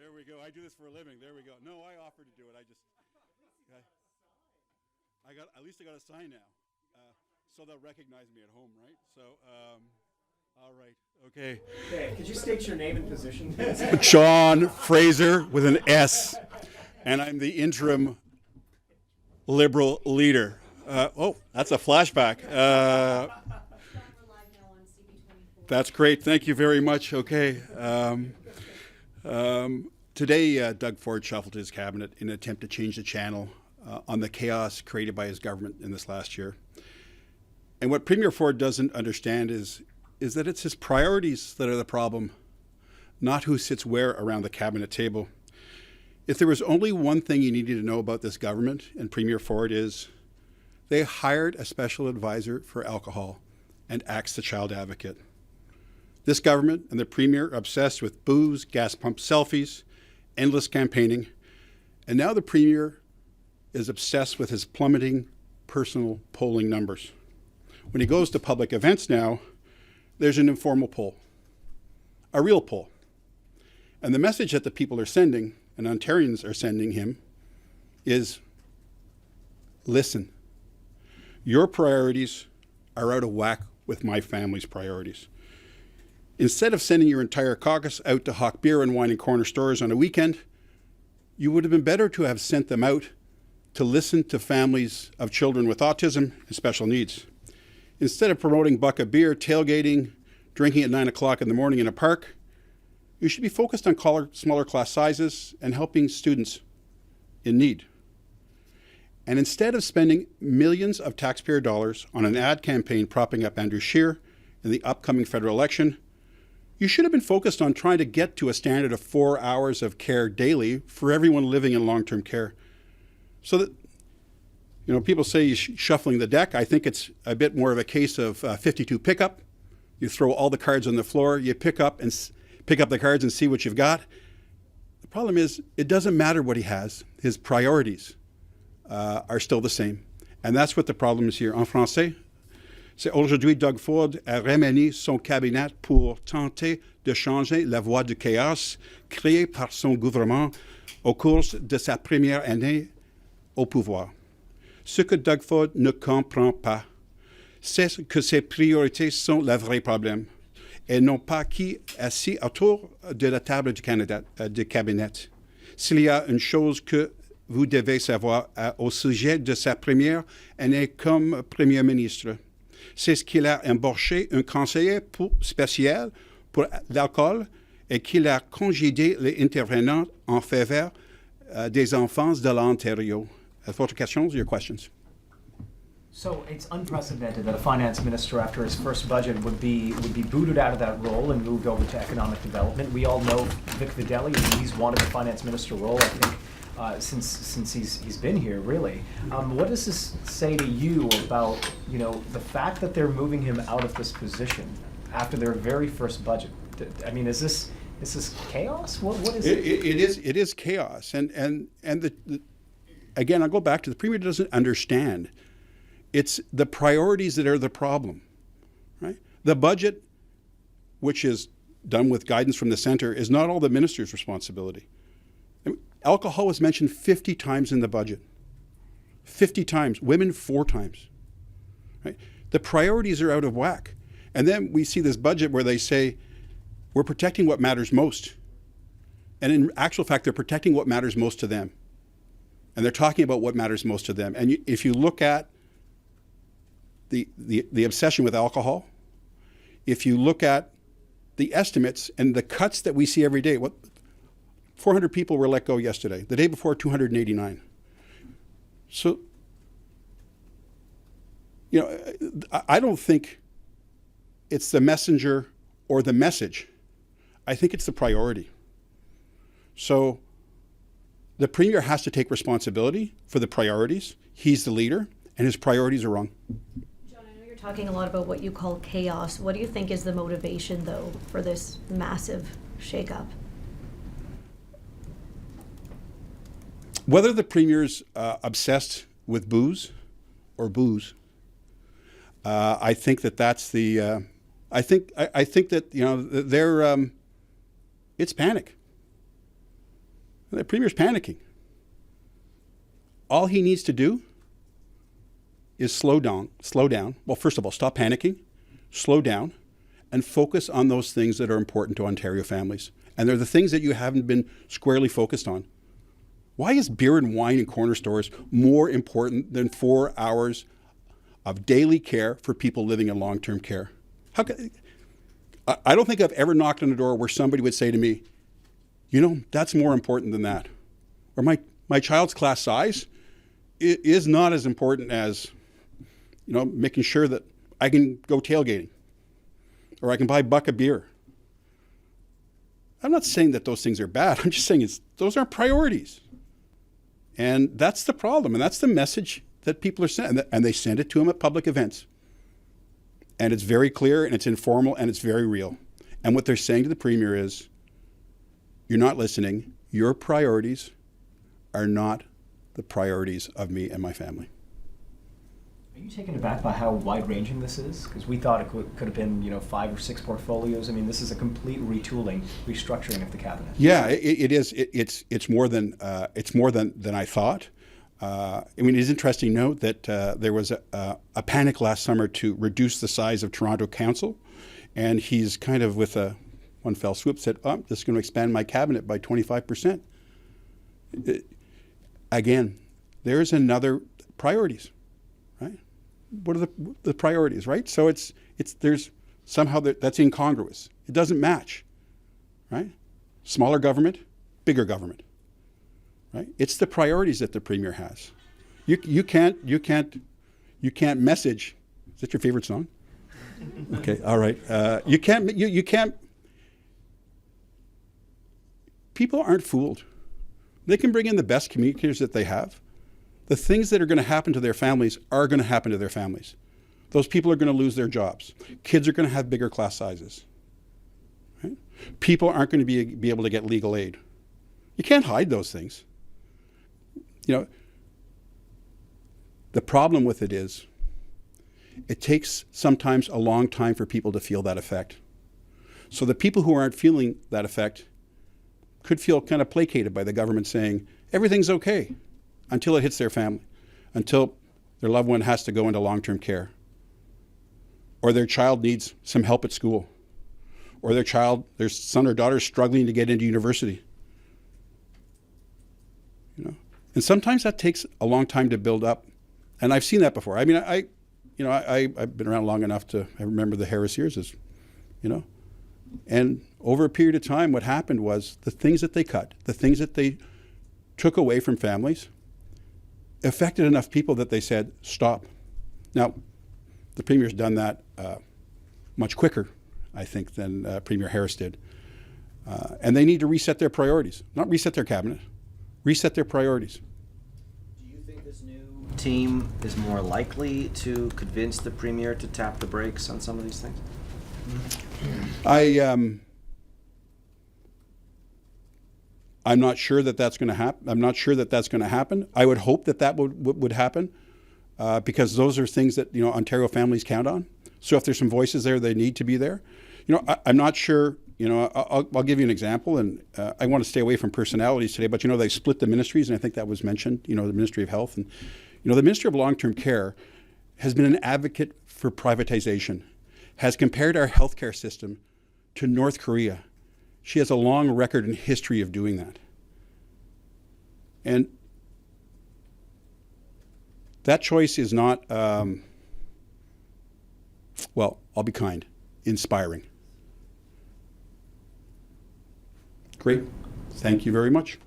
There we go. I do this for a living. There we go. No, I offered to do it. I got at least I got a sign now, so they'll recognize me at home, right? So, all right, okay. Okay, could you state your name and position? John Fraser with an S, and I'm the interim Liberal leader. That's a flashback. That's great. Thank you very much. Okay. Today, Doug Ford shuffled his cabinet in an attempt to change the channel on the chaos created by his government in this last year. And what Premier Ford doesn't understand is that it's his priorities that are the problem, not who sits where around the cabinet table. If there was only one thing you needed to know about this government and Premier Ford is they hired a special advisor for alcohol and acts the child advocate. This government and the Premier are obsessed with booze, gas pump selfies, endless campaigning, and now the Premier is obsessed with his plummeting personal polling numbers. When he goes to public events now, there's an informal poll, a real poll. And the message that the people are sending, and Ontarians are sending him, is listen, your priorities are out of whack with my family's priorities. Instead of sending your entire caucus out to hawk beer and wine in corner stores on a weekend, you would have been better to have sent them out to listen to families of children with autism and special needs. Instead of promoting buck of beer, tailgating, drinking at 9 o'clock in the morning in a park, you should be focused on smaller class sizes and helping students in need. And instead of spending millions of taxpayer dollars on an ad campaign propping up Andrew Scheer in the upcoming federal election, you should have been focused on trying to get to a standard of 4 hours of care daily for everyone living in long-term care. So that, people say he's shuffling the deck. I think it's a bit more of a case of 52 pickup. You throw all the cards on the floor, you pick up the cards and see what you've got. The problem is, it doesn't matter what he has. His priorities are still the same. And that's what the problem is here. En français, c'est aujourd'hui Doug Ford a remanié son cabinet pour tenter de changer la voie du chaos créée par son gouvernement au cours de sa première année au pouvoir. Ce que Doug Ford ne comprend pas, c'est que ses priorités sont le vrai problème et non pas qui est assis autour de la table du cabinet. S'il y a une chose que vous devez savoir au sujet de sa première année comme Premier ministre, c'est ce qu'il a embauché un conseiller spécial pour l'alcool et qu'il a congédié les intervenants en faveur des enfants de l'Ontario. Votre questions, your questions? So it's unprecedented that a finance minister, after his first budget, would be booted out of that role and moved over to economic development. We all know Vic Videli, and he's wanted the finance minister role, I think, since he's been here, really. What does this say to you about the fact that they're moving him out of this position after their very first budget? I mean, is this chaos? What is it? It is chaos, and again, I'll go back to the Premier doesn't understand. It's the priorities that are the problem, right? The budget, which is done with guidance from the center, is not all the minister's responsibility. I mean, alcohol was mentioned 50 times in the budget. 50 times. Women 4 times. Right? The priorities are out of whack. And then we see this budget where they say, we're protecting what matters most. And in actual fact, they're protecting what matters most to them. And they're talking about what matters most to them. And if you look at the obsession with alcohol, if you look at the estimates and the cuts that we see every day, 400 people were let go yesterday. The day before, 289. So, I don't think it's the messenger or the message. I think it's the priority. So the Premier has to take responsibility for the priorities. He's the leader, and his priorities are wrong. John, I know you're talking a lot about what you call chaos. What do you think is the motivation, though, for this massive shakeup? Whether the Premier's obsessed with booze or booze, I think that's the. I think that they're. It's panic. The Premier's panicking. All he needs to do is slow down. Well, first of all, stop panicking, slow down, and focus on those things that are important to Ontario families. And they're the things that you haven't been squarely focused on. Why is beer and wine in corner stores more important than 4 hours of daily care for people living in long-term care? I don't think I've ever knocked on a door where somebody would say to me, you know, that's more important than that. Or my child's class size is not as important as, you know, making sure that I can go tailgating or I can buy a buck of beer. I'm not saying that those things are bad. I'm just saying those aren't priorities. And that's the problem. And that's the message that people are sending. And they send it to him at public events. And it's very clear and it's informal and it's very real. And what they're saying to the Premier is, you're not listening. Your priorities are not the priorities of me and my family. Are you taken aback by how wide-ranging this is? Because we thought it could have been, you know, 5 or 6 portfolios. I mean, this is a complete retooling, restructuring of the cabinet. Yeah, it is. It's more than I thought. I mean, it is interesting to note that there was a panic last summer to reduce the size of Toronto Council, and he's kind of with one fell swoop said, "Oh, I'm just going to expand my cabinet by 25%." Again, there's another priorities, right? What are the priorities, right? So there's somehow that's incongruous. It doesn't match, right? Smaller government, bigger government, right? It's the priorities that the Premier has. You can't message. Is that your favorite song? Okay, all right. You can't. People aren't fooled. They can bring in the best communicators that they have. The things that are going to happen to their families are going to happen to their families. Those people are going to lose their jobs. Kids are going to have bigger class sizes. Right? People aren't going to be able to get legal aid. You can't hide those things. You know, the problem with it is it takes sometimes a long time for people to feel that effect. So the people who aren't feeling that effect could feel kind of placated by the government saying everything's okay until it hits their family, until their loved one has to go into long-term care, or their child needs some help at school, or their son or daughter is struggling to get into university. You know, and sometimes that takes a long time to build up, and I've seen that before. I mean, I've been around long enough to remember the Harris years, as you know. And over a period of time, what happened was the things that they cut, the things that they took away from families, affected enough people that they said, stop. Now, the Premier's done that much quicker, I think, than Premier Harris did. And they need to reset their priorities, not reset their cabinet, reset their priorities. Do you think this new team is more likely to convince the Premier to tap the brakes on some of these things? I'm not sure that that's going to happen. I'm not sure that that's going to happen. I would hope that would happen because those are things that, you know, Ontario families count on. So if there's some voices there, they need to be there. You know, I'm not sure. You know, I'll give you an example, and I want to stay away from personalities today. But you know, they split the ministries, and I think that was mentioned. You know, the Ministry of Health, and you know, the Ministry of Long-Term Care has been an advocate for privatization, has compared our healthcare system to North Korea. She has a long record and history of doing that. And that choice is not, well, I'll be kind, inspiring. Great. Thank you very much.